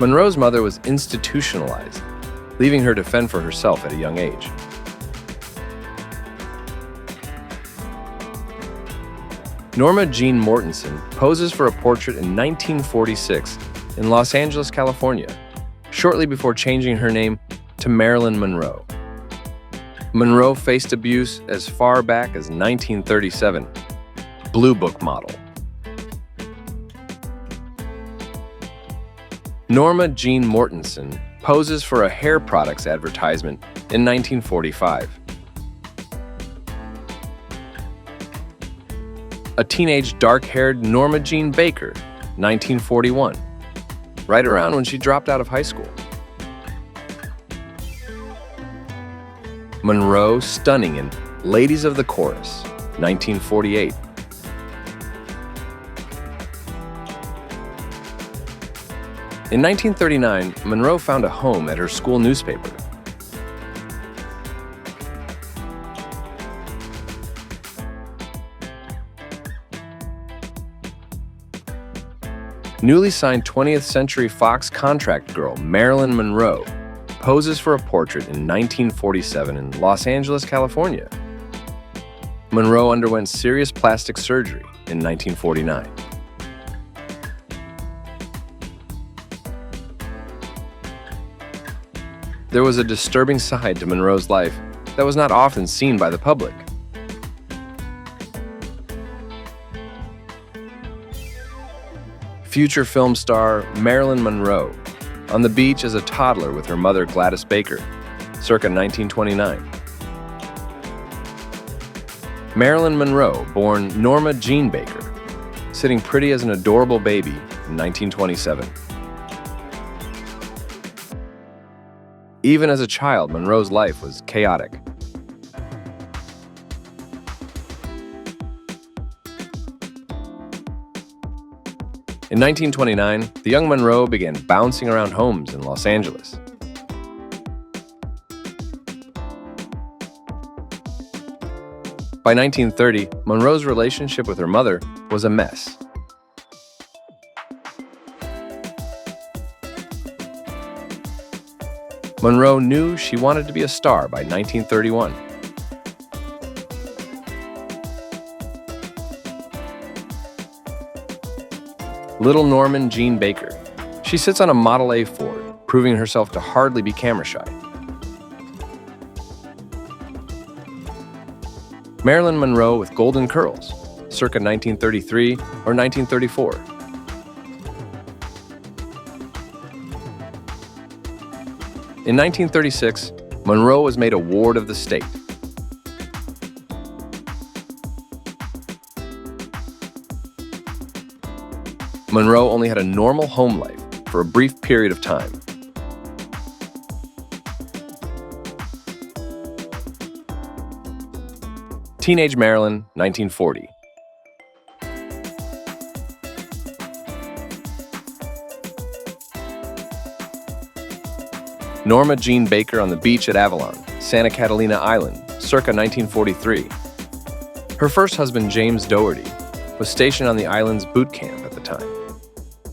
Monroe's mother was institutionalized, leaving her to fend for herself at a young age. Norma Jean Mortensen poses for a portrait in 1946 in Los Angeles, California, shortly before changing her name to Marilyn Monroe. Monroe faced abuse as far back as 1937. Blue Book model. Norma Jean Mortensen poses for a hair products advertisement in 1945. A teenage dark-haired Norma Jean Baker, 1941, right around when she dropped out of high school. Monroe stunning in Ladies of the Chorus, 1948. In 1939, Monroe found a home at her school newspaper. Newly signed 20th Century Fox contract girl Marilyn Monroe poses for a portrait in 1947 in Los Angeles, California. Monroe underwent serious plastic surgery in 1949. There was a disturbing side to Monroe's life that was not often seen by the public. Future film star Marilyn Monroe on the beach as a toddler with her mother Gladys Baker, circa 1929. Marilyn Monroe, born Norma Jean Baker, sitting pretty as an adorable baby in 1927. Even as a child, Monroe's life was chaotic. In 1929, the young Monroe began bouncing around homes in Los Angeles. By 1930, Monroe's relationship with her mother was a mess. Monroe knew she wanted to be a star by 1931. Little Norma Jean Baker. She sits on a Model A Ford, proving herself to hardly be camera shy. Marilyn Monroe with golden curls, circa 1933 or 1934. In 1936, Monroe was made a ward of the state. Monroe only had a normal home life for a brief period of time. Teenage Marilyn, 1940. Norma Jean Baker on the beach at Avalon, Santa Catalina Island, circa 1943. Her first husband, James Doherty, was stationed on the island's boot camp at the time.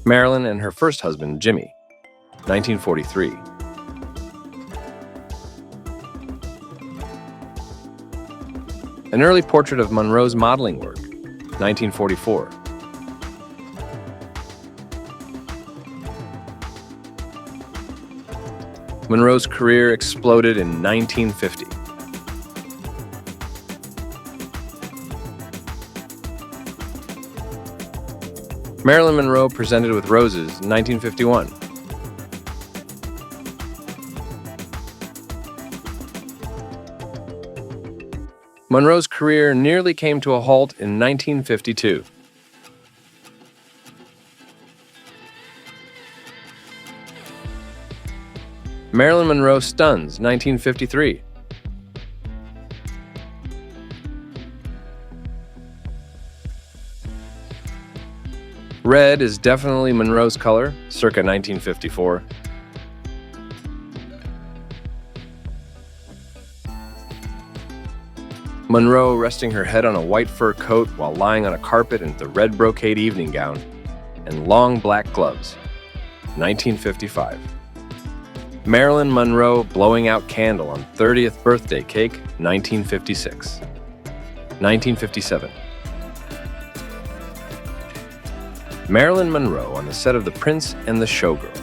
Marilyn and her first husband, Jimmy, 1943. An early portrait of Monroe's modeling work, 1944. Monroe's career exploded in 1950. Marilyn Monroe presented with roses, 1951. Monroe's career nearly came to a halt in 1952. Marilyn Monroe stuns, 1953. Red is definitely Monroe's color, circa 1954. Monroe resting her head on a white fur coat while lying on a carpet in the red brocade evening gown and long black gloves, 1955. Marilyn Monroe blowing out candle on 30th birthday cake, 1956. 1957. Marilyn Monroe on the set of The Prince and the Showgirl.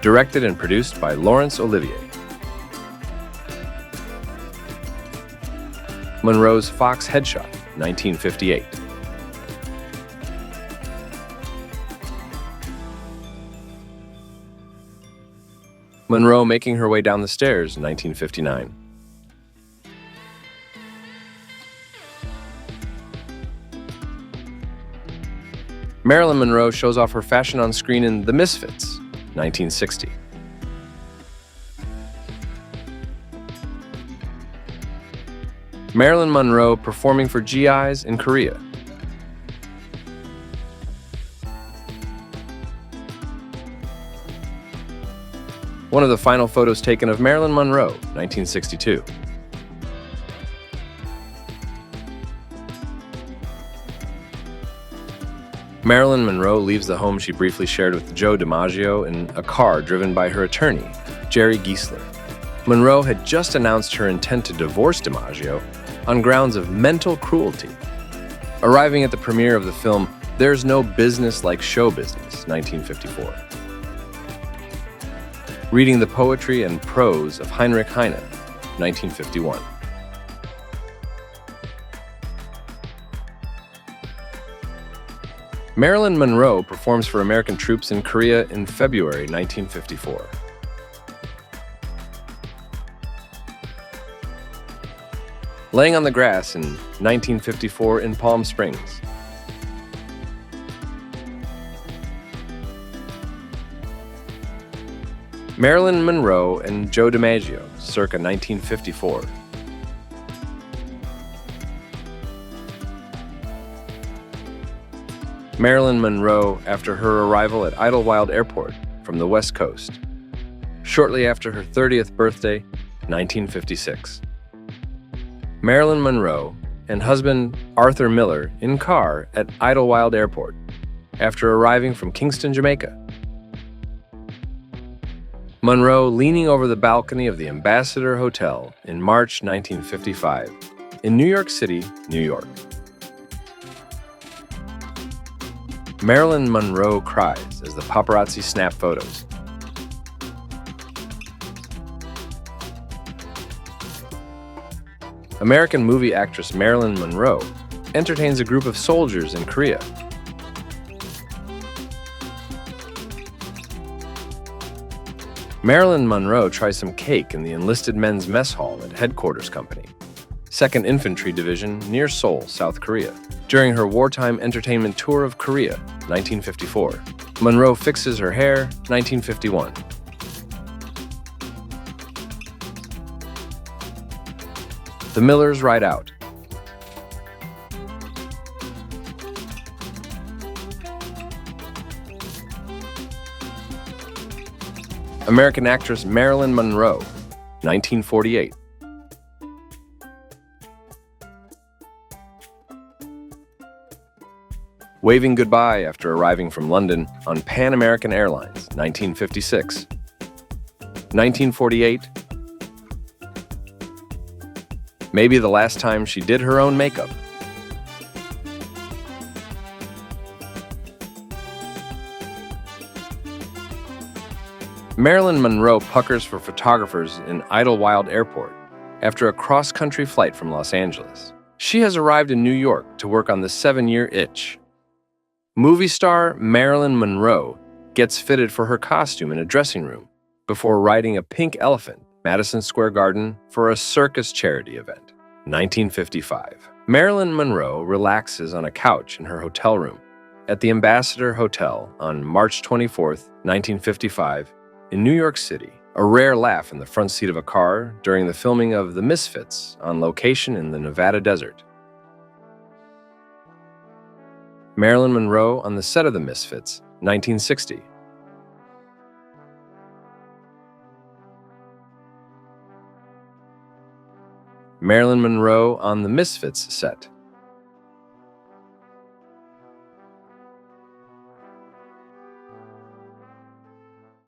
Directed and produced by Laurence Olivier. Monroe's Fox headshot, 1958. Monroe making her way down the stairs, 1959. Marilyn Monroe shows off her fashion on screen in The Misfits, 1960. Marilyn Monroe performing for GIs in Korea. One of the final photos taken of Marilyn Monroe, 1962. Marilyn Monroe leaves the home she briefly shared with Joe DiMaggio in a car driven by her attorney, Jerry Giesler. Monroe had just announced her intent to divorce DiMaggio on grounds of mental cruelty. Arriving at the premiere of the film There's No Business Like Show Business, 1954. Reading the poetry and prose of Heinrich Heine, 1951. Marilyn Monroe performs for American troops in Korea in February 1954. Laying on the grass in 1954 in Palm Springs. Marilyn Monroe and Joe DiMaggio, circa 1954. Marilyn Monroe after her arrival at Idlewild Airport from the West Coast, shortly after her 30th birthday, 1956. Marilyn Monroe and husband Arthur Miller in car at Idlewild Airport after arriving from Kingston, Jamaica. Monroe leaning over the balcony of the Ambassador Hotel in March 1955 in New York City, New York. Marilyn Monroe cries as the paparazzi snap photos. American movie actress Marilyn Monroe entertains a group of soldiers in Korea. Marilyn Monroe tries some cake in the enlisted men's mess hall at Headquarters Company, 2nd Infantry Division near Seoul, South Korea, during her wartime entertainment tour of Korea, 1954. Monroe fixes her hair, 1951. The Millers ride out. American actress Marilyn Monroe, 1948. Waving goodbye after arriving from London on Pan American Airlines, 1956. 1948. Maybe the last time she did her own makeup. Marilyn Monroe puckers for photographers in Idlewild Airport after a cross-country flight from Los Angeles. She has arrived in New York to work on the 7-year itch. Movie star Marilyn Monroe gets fitted for her costume in a dressing room before riding a pink elephant, Madison Square Garden, for a circus charity event. 1955. Marilyn Monroe relaxes on a couch in her hotel room at the Ambassador Hotel on March 24, 1955, in New York City. A rare laugh in the front seat of a car during the filming of The Misfits on location in the Nevada desert. Marilyn Monroe on the set of The Misfits, 1960. Marilyn Monroe on the Misfits set.